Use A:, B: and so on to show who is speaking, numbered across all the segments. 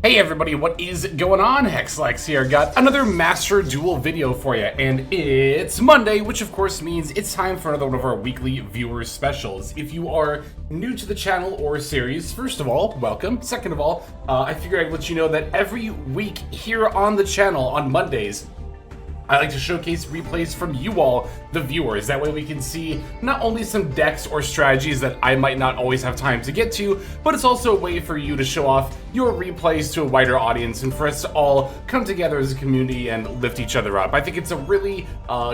A: Hey everybody, what is going on? Hexlex here. Got another Master Duel video for you, and it's Monday, which of course means it's time for another one of our weekly viewer specials. If you are new to the channel or series, first of all, welcome. Second of all, I figured I'd let you know that every week here on the channel on Mondays, I like to showcase replays from you all, the viewers. That way we can see not only some decks or strategies that I might not always have time to get to, but it's also a way for you to show off your replays to a wider audience and for us to all come together as a community and lift each other up. I think it's a really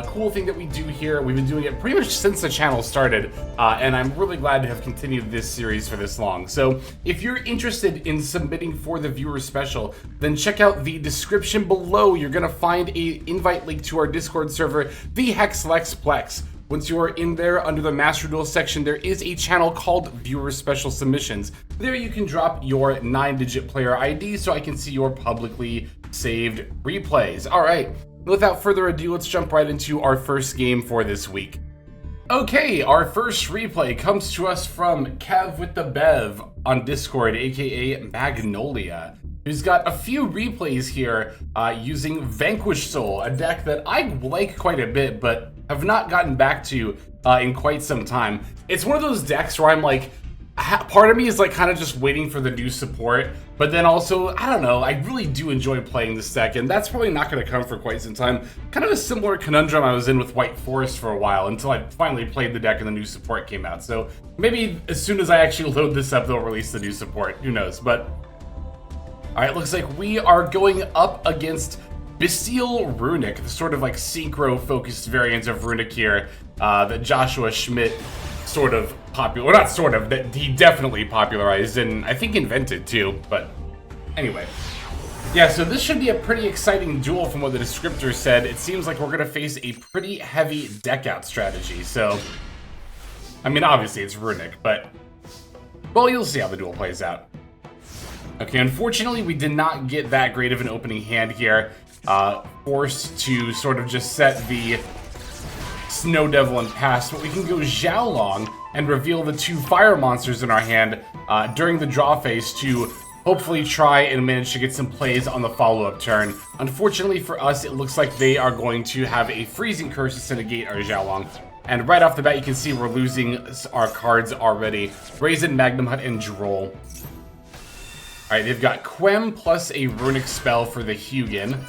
A: cool thing that we do here. We've been doing it pretty much since the channel started, and I'm really glad to have continued this series for this long. So if you're interested in submitting for the viewer special, then check out the description below. You're gonna find a invite link to our Discord server, the Hexlexplex. Once you are in there, under the Master Duel section, there is a channel called Viewer Special Submissions. There you can drop your 9-digit player ID so I can see your publicly saved replays. All right, without further ado, let's jump right into our first game for this week. Okay, our first replay comes to us from Kev with the Bev on Discord, aka Magnolia, who's got a few replays here using Vanquish Soul, a deck that I like quite a bit, but have not gotten back to in quite some time. It's one of those decks where I'm like, part of me is like kind of just waiting for the new support, but then also, I don't know, I really do enjoy playing this deck, and that's probably not going to come for quite some time. Kind of a similar conundrum I was in with White Forest for a while, until I finally played the deck and the new support came out. So maybe as soon as I actually load this up, they'll release the new support, who knows, but... Alright, looks like we are going up against Bestial Runick, the sort of like synchro-focused variant of Runick here that Joshua Schmidt sort of popular, or not sort of, that he definitely popularized and I think invented too, but anyway. Yeah, so this should be a pretty exciting duel from what the descriptor said. It seems like we're going to face a pretty heavy deck out strategy, so... I mean, obviously it's Runick, but... well, you'll see how the duel plays out. Okay, unfortunately, we did not get that great of an opening hand here. Forced to sort of just set the Snow Devil and pass, but we can go Xiaolong and reveal the two fire monsters in our hand during the draw phase to hopefully try and manage to get some plays on the follow-up turn. Unfortunately for us, it looks like they are going to have a freezing curse to negate our Xiaolong. And right off the bat, you can see we're losing our cards already. Brazen, Magnum Hut, and Droll. Alright, they've got Quem plus a Runick spell for the Hugin.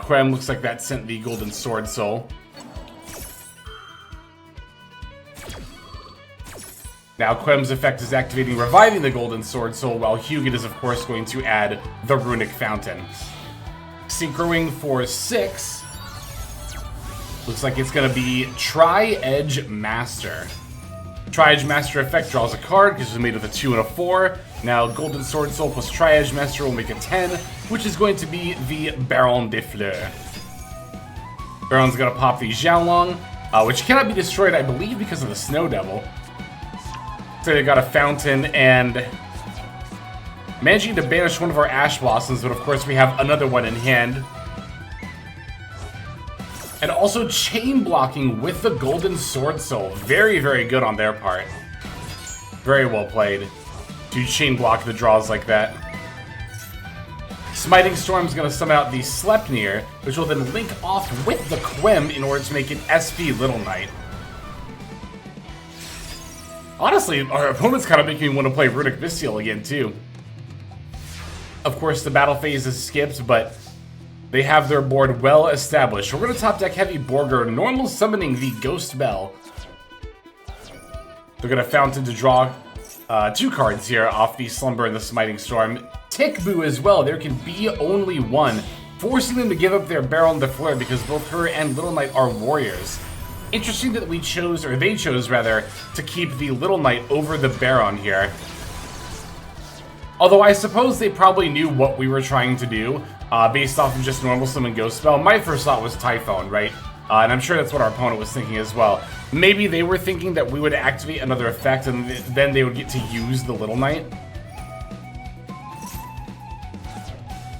A: Quem looks like that sent the Golden Sword Soul. Now Quem's effect is activating, reviving the Golden Sword Soul, while Hugin is of course going to add the Runick Fountain. Synchroing for 6. Looks like it's going to be Tri-Edge Master. Tri-Edge Master effect draws a card because it's made with a 2 and a 4. Now Golden Sword Soul plus Tri-Edge Master will make a 10, which is going to be the Baron de Fleur. Baron's going to pop the Xiaolong, which cannot be destroyed, I believe, because of the Snow Devil. So they got a Fountain and managing to banish one of our Ash Blossoms, but of course we have another one in hand. And also chain blocking with the Golden Sword Soul. Very, very good on their part. Very well played to chain block the draws like that. Smiting Storm's going to summon out the Sleipnir, which will then link off with the Quem in order to make an SP Little Knight. Honestly, our opponent's kind of making me want to play Runick Bestial again, too. Of course, the battle phase is skipped, but they have their board well established. We're going to top deck heavy Borger, normal summoning the Ghost Bell. They're going to Fountain to draw 2 cards here off the Slumber and the Smiting Storm. Tickboo as well, there can be only one, forcing them to give up their Baron de Fleur because both her and Little Knight are warriors. Interesting that we chose, or they chose rather, to keep the Little Knight over the Baron here. Although I suppose they probably knew what we were trying to do, based off of just normal summon Ghost Spell. My first thought was Typhone, right? And I'm sure that's what our opponent was thinking as well. Maybe they were thinking that we would activate another effect and then they would get to use the Little Knight.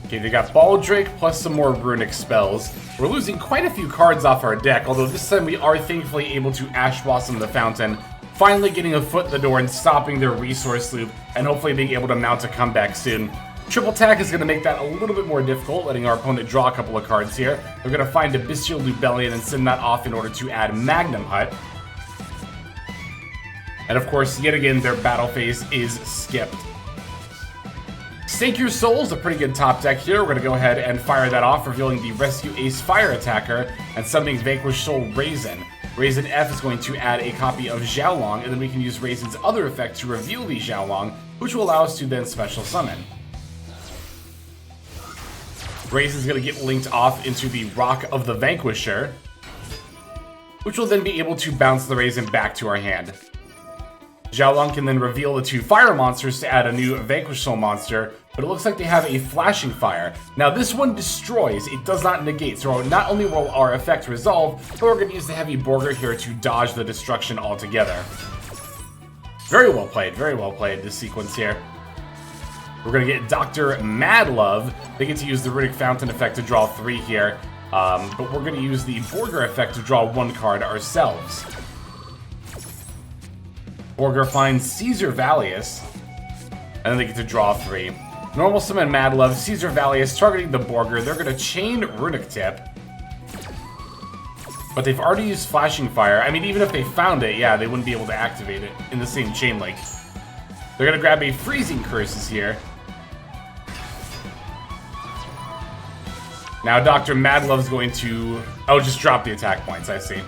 A: Okay, they got Baldrake plus some more Runick spells. We're losing quite a few cards off our deck, although this time we are thankfully able to Ash Blossom the Fountain, finally getting a foot in the door and stopping their resource loop, and hopefully being able to mount a comeback soon. Triple attack is going to make that a little bit more difficult, letting our opponent draw a couple of cards here. They're going to find Abyssal Lubellion and send that off in order to add Magnum Hut. And of course, yet again, their battle phase is skipped. Stake Your Soul is a pretty good top deck here. We're going to go ahead and fire that off, revealing the Rescue Ace Fire Attacker and summoning Vanquish Soul Raisin. Raisin F is going to add a copy of Xiaolong, and then we can use Raisin's other effect to reveal the Xiaolong, which will allow us to then special summon. Raisin's going to get linked off into the Rock of the Vanquisher, which will then be able to bounce the Raisin back to our hand. Xiaolong can then reveal the 2 fire monsters to add a new Vanquish Soul monster, but it looks like they have a flashing fire. Now this one destroys, it does not negate, so not only will our effect resolve, but we're going to use the Heavy Borger here to dodge the destruction altogether. Very well played, this sequence here. We're going to get Dr. Madlove. They get to use the Runick Fountain effect to draw 3 here, but we're going to use the Borger effect to draw 1 card ourselves. Borger finds Caesar Valius, and then they get to draw 3. Normal summon Madlove, Caesar Valius targeting the Borger. They're going to chain Runick Tip, but they've already used Flashing Fire. I mean, even if they found it, yeah, they wouldn't be able to activate it in the same chain link. They're going to grab a Freezing Curses here. Now Dr. Madlove's going to... oh, just drop the attack points, I see.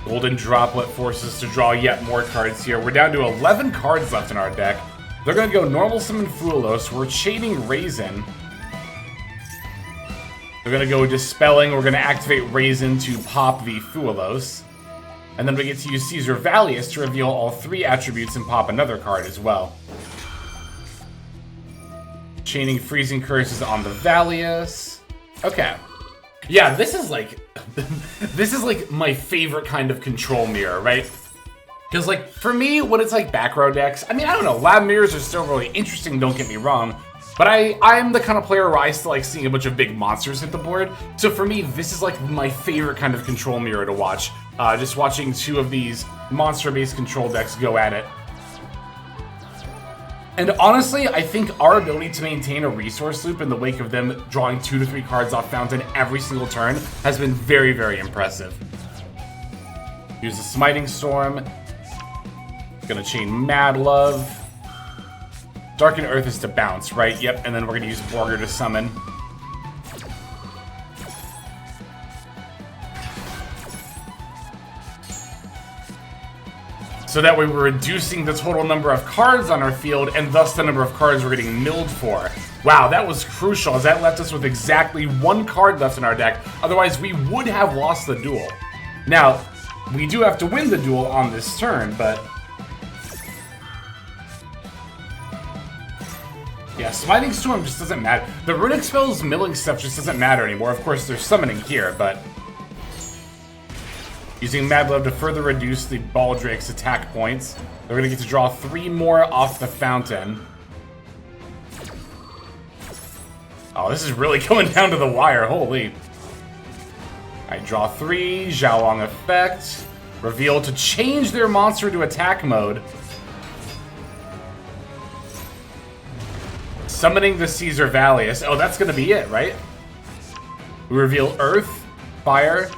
A: Golden Droplet forces us to draw yet more cards here. We're down to 11 cards left in our deck. They're going to go Normal Summon Fuelos. We're chaining Raisin. They're going to go Dispelling. We're going to activate Raisin to pop the Fuelos. And then we get to use Caesar Valius to reveal all 3 attributes and pop another card as well. Chaining Freezing Curses on the Valius. Okay. Yeah, this is like my favorite kind of control mirror, right? Because like for me, when it's like back row decks, I mean, I don't know, lab mirrors are still really interesting, don't get me wrong, but I'm the kind of player where I still like seeing a bunch of big monsters hit the board. So for me, this is like my favorite kind of control mirror to watch. Just watching 2 of these monster-based control decks go at it. And honestly, I think our ability to maintain a resource loop in the wake of them drawing 2 to 3 cards off Fountain every single turn has been very, very impressive. Use the Smiting Storm. Gonna chain Madlove. Darken Earth is to bounce, right? Yep, and then we're gonna use Borger to summon. So that way we're reducing the total number of cards on our field, and thus the number of cards we're getting milled for. Wow, that was crucial, as that left us with exactly 1 card left in our deck. Otherwise, we would have lost the duel. Now, we do have to win the duel on this turn, but... yeah, Smiting Storm just doesn't matter. The Runick spells milling stuff just doesn't matter anymore. Of course, they're summoning here, but... using Madlove to further reduce the Baldrake's attack points. They're going to get to draw 3 more off the Fountain. Oh, this is really going down to the wire. Holy. I draw 3. Xiaolong effect. Reveal to change their monster to attack mode. Summoning the Caesar Valius. Oh, that's going to be it, right? We reveal Earth, Fire,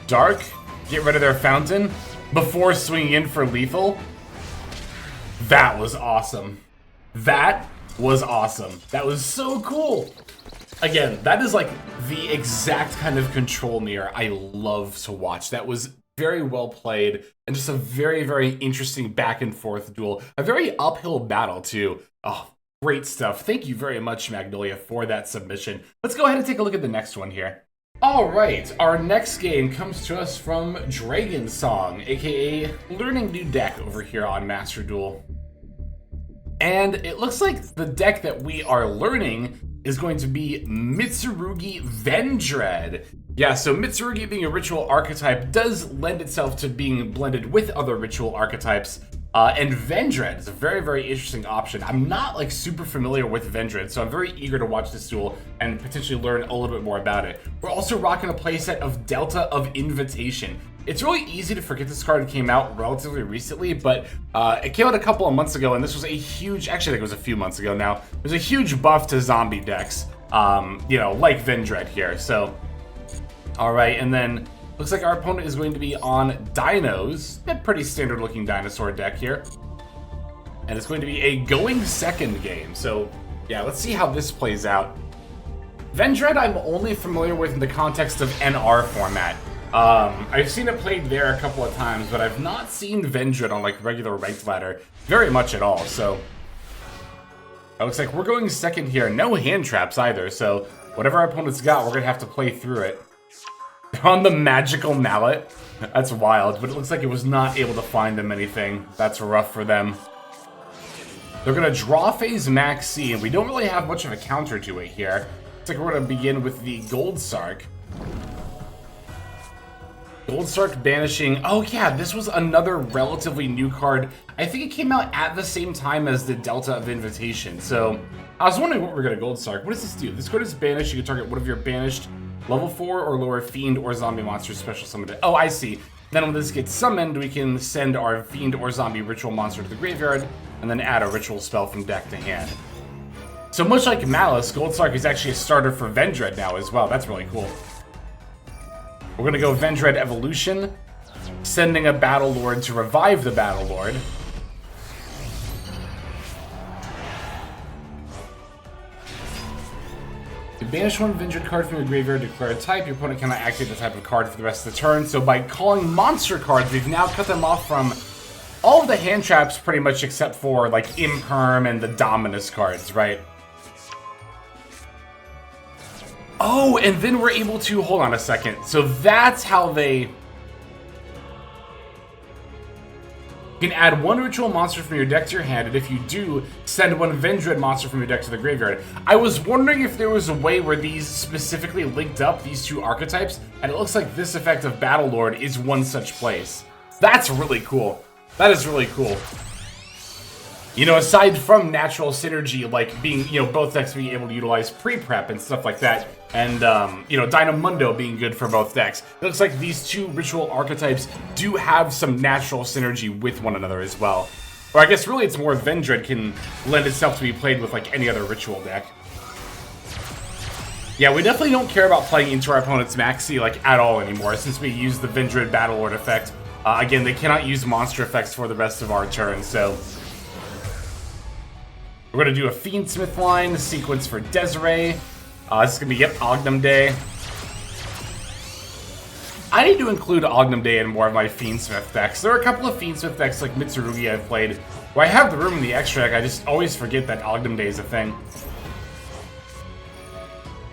A: Dark. Get rid of their Fountain before swinging in for lethal. That was awesome. That was awesome. That was so cool. Again, that is like the exact kind of control mirror I love to watch. That was very well played and just a very, very interesting back and forth duel. A very uphill battle too. Oh, great stuff. Thank you very much, Magnolia, for that submission. Let's go ahead and take a look at the next one here. Alright, our next game comes to us from Dragon Song, aka Learning New Deck over here on Master Duel. And it looks like the deck that we are learning is going to be Mitsurugi Vendread. Yeah, so Mitsurugi being a ritual archetype does lend itself to being blended with other ritual archetypes. And Vendread is a very, very interesting option. I'm not like super familiar with Vendread, so I'm very eager to watch this duel and potentially learn a little bit more about it. We're also rocking a playset of Delta of Invitation. It's really easy to forget this card came out relatively recently, but it came out a couple of months ago, and this was a huge, actually I think it was a few months ago now, it was a huge buff to zombie decks, you know, like Vendread here. So, alright, and then looks like our opponent is going to be on Dinos, a pretty standard looking Dinosaur deck here. And it's going to be a going second game, so yeah, let's see how this plays out. Vendread I'm only familiar with in the context of NR format. I've seen it played there a couple of times, but I've not seen Vendread on like regular ranked ladder very much at all, so it looks like we're going second here. No hand traps either, so whatever our opponent's got, we're gonna have to play through it. They're on the magical mallet. That's wild, but it looks like it was not able to find them anything. That's rough for them. They're gonna draw phase Max C, and we don't really have much of a counter to it here. Looks like we're gonna begin with the Gold Sark. Gold Sark banishing. Oh yeah, this was another relatively new card. I think it came out at the same time as the Delta of Invitation. So I was wondering what we're gonna Gold Sark. What does this do? This card is banished. You can target one of your banished level 4 or lower Fiend or Zombie monsters special summoned. Oh, I see. Then when this gets summoned, we can send our Fiend or Zombie ritual monster to the graveyard and then add a ritual spell from deck to hand. So much like Malice, Gold Sark is actually a starter for Vendread now as well. That's really cool. We're gonna go Vendread Evolution, sending a Battle Lord to revive the Battle Lord. To banish one Vendread card from your graveyard, declare a type. Your opponent cannot activate the type of card for the rest of the turn. So by calling monster cards, we've now cut them off from all of the hand traps pretty much except for like Imperm and the Dominus cards, right? Oh, and then we're able to, hold on a second. So that's how they... You can add one ritual monster from your deck to your hand, and if you do, send one Vendread monster from your deck to the graveyard. I was wondering if there was a way where these specifically linked up, these two archetypes, and it looks like this effect of Battle Lord is one such place. That's really cool. That is really cool. You know, aside from natural synergy, like being, you know, both decks being able to utilize pre-prep and stuff like that, and, you know, Dynamundo being good for both decks, it looks like these two ritual archetypes do have some natural synergy with one another as well. Or I guess really it's more Vendread can lend itself to be played with like any other ritual deck. Yeah, we definitely don't care about playing into our opponent's Maxi like at all anymore, since we use the Vendread Battle Lord effect. Again, they cannot use monster effects for the rest of our turn, so... We're going to do a Fiendsmith line, sequence for Desiree. This is going to be, yep, Ognum Day. I need to include Ognum Day in more of my Fiendsmith decks. There are a couple of Fiendsmith decks like Mitsurugi I've played where I have the room in the extra deck. I just always forget that Ognum Day is a thing.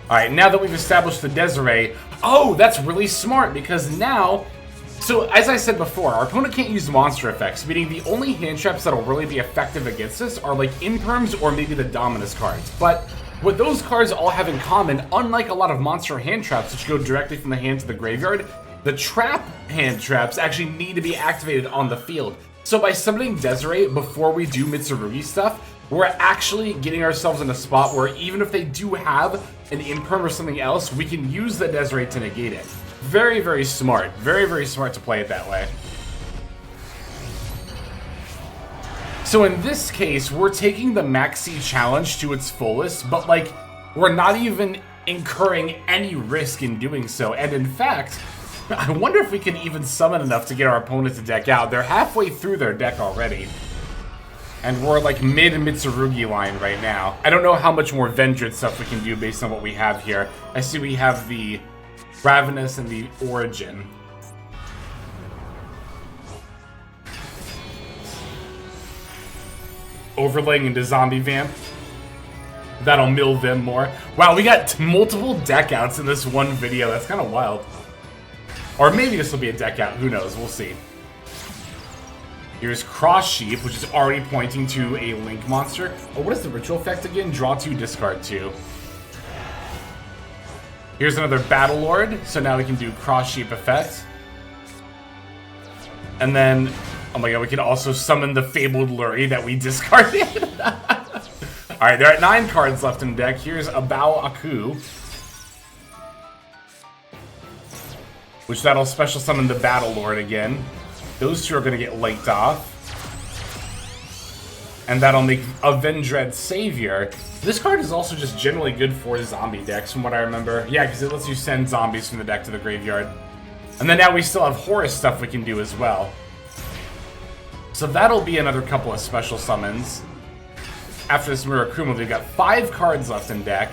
A: Alright, now that we've established the Desiree, oh, that's really smart because now... So, as I said before, our opponent can't use monster effects, meaning the only hand traps that'll really be effective against us are like Imperms or maybe the Dominus cards. But what those cards all have in common, unlike a lot of monster hand traps which go directly from the hand to the graveyard, the trap hand traps actually need to be activated on the field. So by summoning Desiree before we do Mitsurugi stuff, we're actually getting ourselves in a spot where even if they do have an Imperm or something else, we can use the Desiree to negate it. Very, very smart. Very, very smart to play it that way. So in this case, we're taking the Maxi challenge to its fullest, but like, we're not even incurring any risk in doing so. And in fact, I wonder if we can even summon enough to get our opponent to deck out. They're halfway through their deck already. And we're like mid-Mitsurugi line right now. I don't know how much more Vendread stuff we can do based on what we have here. I see we have the Ravenous and the Origin. Overlaying into Zombie Vamp. That'll mill them more. Wow, we got multiple deck outs in this one video. That's kind of wild. Or maybe this will be a deck out. Who knows? We'll see. Here's Cross Sheep, which is already pointing to a Link monster. Oh, what is the ritual effect again? Draw 2, discard 2. Here's another Battle Lord, so now we can do Cross Sheep effect. And then, oh my god, we can also summon the Fabled Lurie that we discarded. Alright, they're at 9 cards left in the deck. Here's Abao Aku. which that'll special summon the Battle Lord again. Those two are going to get linked off. And that'll make a Vendread Savior. This card is also just generally good for zombie decks, from what I remember. Yeah, because it lets you send zombies from the deck to the graveyard. And then now we still have Horus stuff we can do as well. So that'll be another couple of special summons. After this Murakuma, we've got 5 cards left in deck.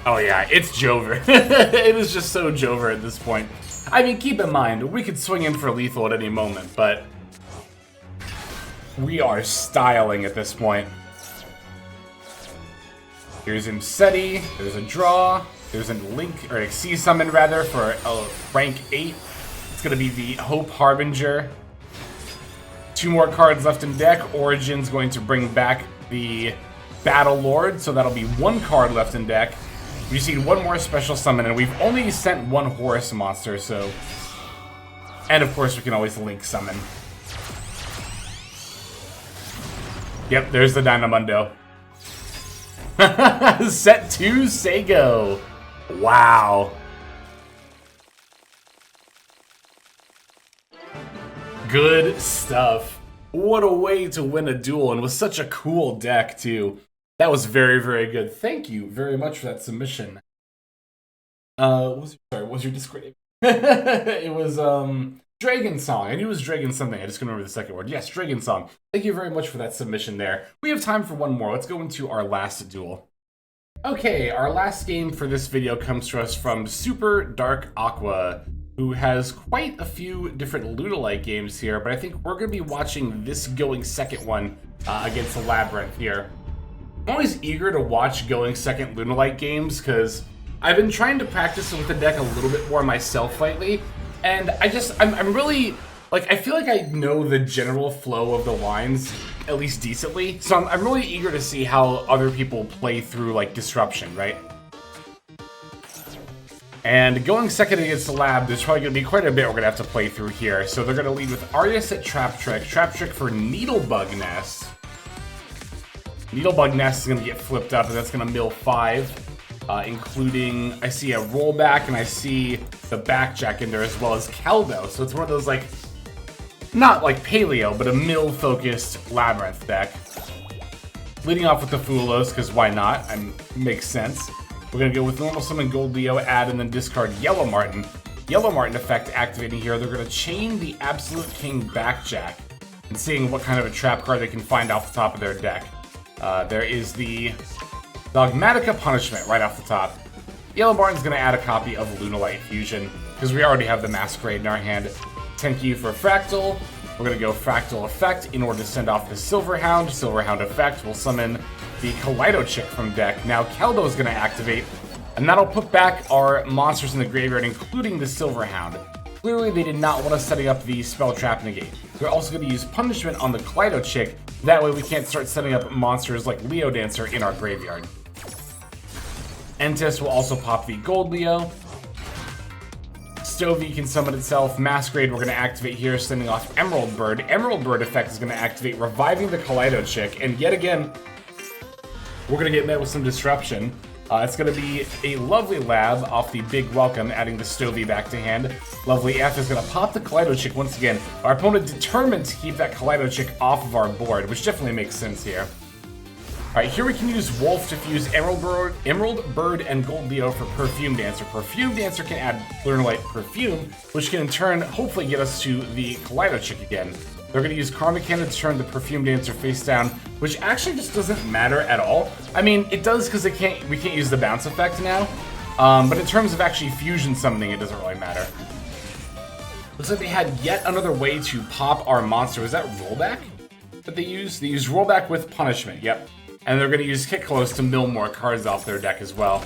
A: Oh yeah, it's Jover. It is just so Jover at this point. I mean, keep in mind, we could swing in for lethal at any moment, but we are styling at this point. Here's Imseti, there's a draw, there's a link, or a C summon rather, for a rank 8. It's gonna be the Hope Harbinger. 2 more cards left in deck. Origin's going to bring back the Battle Lord, so that'll be 1 card left in deck. We just need 1 more special summon, and we've only sent 1 Horus monster, so... And of course we can always link summon. Yep, there's the Dynamundo. Set 2, Sego. Wow. Good stuff. What a way to win a duel, and with such a cool deck, too. That was very, very good. Thank you very much for that submission. What was your Discord? It was, Dragon Song. I knew it was Dragon something. I just couldn't remember the second word. Yes, Dragon Song. Thank you very much for that submission there. We have time for one more. Let's go into our last duel. Okay, our last game for this video comes to us from Super Dark Aqua, who has quite a few different Lunalite games here, but I think we're going to be watching this going second one against the Labyrinth here. I'm always eager to watch going second Lunalite games, because I've been trying to practice with the deck a little bit more myself lately, and I'm really, like, I feel like I know the general flow of the lines, at least decently, so I'm really eager to see how other people play through, like, Disruption, right? And going second against the Lab, there's probably going to be quite a bit we're going to have to play through here. So they're going to lead with Arius at Trap Trick for Needlebug Nest. Needlebug Nest is going to get flipped up, and that's going to mill 5. Including, I see a rollback, and I see the backjack in there, as well as Caldo. So it's one of those, like, not like Paleo, but a mill-focused Labyrinth deck. Leading off with the Fulos, because why not? Makes sense. We're going to go with normal summon Gold Leo, add, and then discard Yellow Martin. Yellow Martin effect activating here. They're going to chain the Absolute King backjack, and seeing what kind of a trap card they can find off the top of their deck. There is the Dogmatica Punishment right off the top. Yellow Martin's going to add a copy of Lunalite Fusion, because we already have the Masquerade in our hand. Tenki for Fractal. We're going to go Fractal Effect in order to send off the Silverhound. Silverhound Effect will summon the Kaleido Chick from deck. Now Caldo is going to activate, and that'll put back our monsters in the graveyard, including the Silverhound. Clearly they did not want us setting up the Spell Trap Negate. We're also going to use Punishment on the Kaleido Chick. That way we can't start setting up monsters like Leo Dancer in our graveyard. Entis will also pop the Gold Leo. Stovey can summon itself. Masquerade we're going to activate here, sending off Emerald Bird. Emerald Bird effect is going to activate, reviving the Kaleido Chick. And yet again, we're going to get met with some disruption. It's going to be a Lovely Lab off the Big Welcome, adding the Stovey back to hand. Lovely F is going to pop the Kaleido Chick once again. Our opponent determined to keep that Kaleido Chick off of our board, which definitely makes sense here. Alright, here we can use Wolf to fuse Emerald Bird and Gold Leo for Perfume Dancer. Perfume Dancer can add Lunalite Perfume, which can in turn hopefully get us to the Kaleido Chick again. They're going to use Karma Cannon to turn the Perfume Dancer face down, which actually just doesn't matter at all. I mean, it does because we can't use the bounce effect now, but in terms of actually fusion summoning, it doesn't really matter. Looks like they had yet another way to pop our monster. Was that rollback that they used? They used rollback with punishment, yep. And they're going to use Kick Close to mill more cards off their deck as well.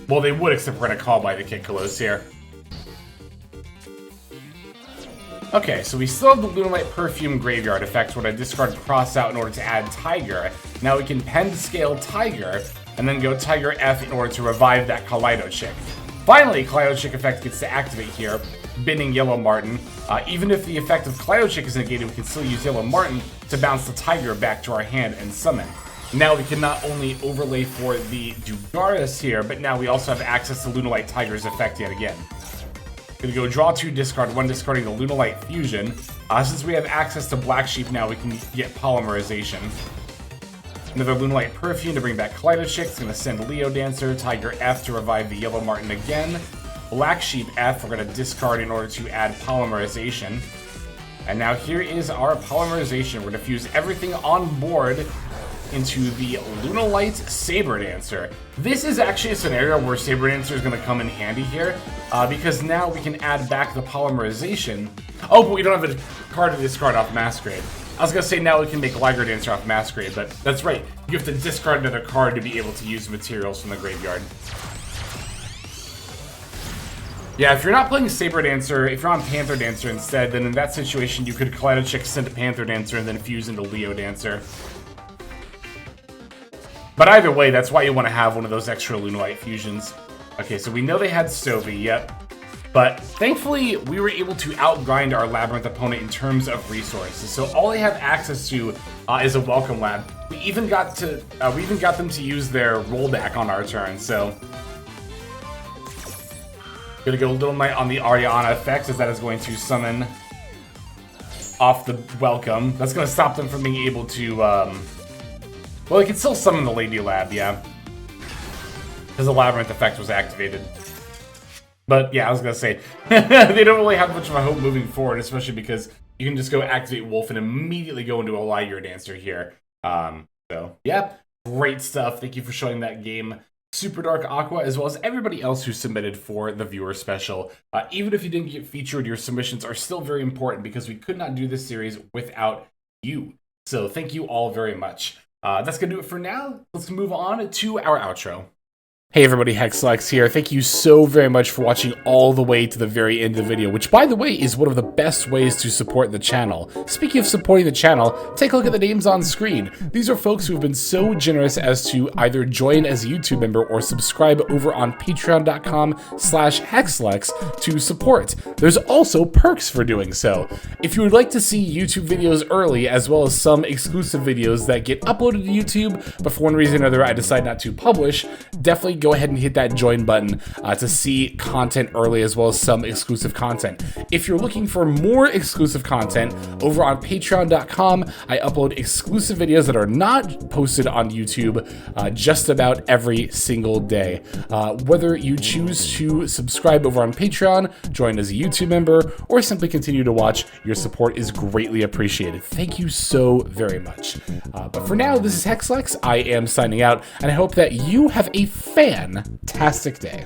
A: Well, they would, except we're going to call by the Kick Close here. Okay, so we still have the Lunalite Perfume Graveyard effect, where I discard Cross Out in order to add Tiger. Now we can pen to scale Tiger, and then go Tiger F in order to revive that Kaleido Chick. Finally, Kaleido Chick effect gets to activate here, binning Yellow Martin. Even if the effect of Kaleido Chick is negated, we can still use Yellow Martin to bounce the Tiger back to our hand and summon. Now we can not only overlay for the Dugaris here, but now we also have access to Lunalite Tiger's effect yet again. Gonna go draw 2, discard 1, discarding the Lunalite Fusion. Since we have access to Black Sheep now, we can get Polymerization. Another Lunalite Perfume to bring back Kaleidochick. It's gonna send Leo Dancer, Tiger F to revive the Yellow Martin again. Black Sheep F we're gonna discard in order to add Polymerization. And now here is our Polymerization. We're gonna fuse everything on board into the Lunalite Saber Dancer. This is actually a scenario where Saber Dancer is going to come in handy here, because now we can add back the Polymerization. Oh, but we don't have a card to discard off Masquerade. I was going to say now we can make Liger Dancer off Masquerade, but that's right. You have to discard another card to be able to use materials from the graveyard. Yeah, if you're not playing Saber Dancer, if you're on Panther Dancer instead, then in that situation you could Kaleidochick, send to Panther Dancer, and then fuse into Leo Dancer. But either way, that's why you want to have one of those extra Lunalite fusions. Okay, so we know they had Stovey, yep. But thankfully, we were able to outgrind our Labyrinth opponent in terms of resources. So all they have access to is a Welcome Lab. We even got them to use their rollback on our turn. So gonna go Little Knight on the Ariana effect, as that is going to summon off the Welcome. That's gonna stop them from being able to. Well, they can still summon the Lady Lab, yeah. Because the Labyrinth effect was activated. But yeah, I was gonna say, they don't really have much of a hope moving forward, especially because you can just go activate Wolf and immediately go into a Liger Dancer here. So, yeah, great stuff. Thank you for showing that game. Super Dark Aqua, as well as everybody else who submitted for the viewer special. Even if you didn't get featured, your submissions are still very important because we could not do this series without you. So thank you all very much. That's going to do it for now. Let's move on to our outro. Hey everybody, Hexlex here. Thank you so very much for watching all the way to the very end of the video, which by the way is one of the best ways to support the channel. Speaking of supporting the channel, take a look at the names on screen. These are folks who have been so generous as to either join as a YouTube member or subscribe over on patreon.com/Hexlex to support. There's also perks for doing so. If you would like to see YouTube videos early, as well as some exclusive videos that get uploaded to YouTube, but for one reason or another I decide not to publish, definitely go ahead and hit that join button to see content early, as well as some exclusive content. If you're looking for more exclusive content, over on patreon.com, I upload exclusive videos that are not posted on YouTube just about every single day. Whether you choose to subscribe over on Patreon, join as a YouTube member, or simply continue to watch, your support is greatly appreciated. Thank you so very much. But for now, this is Hexlex. I am signing out, and I hope that you have a fantastic day.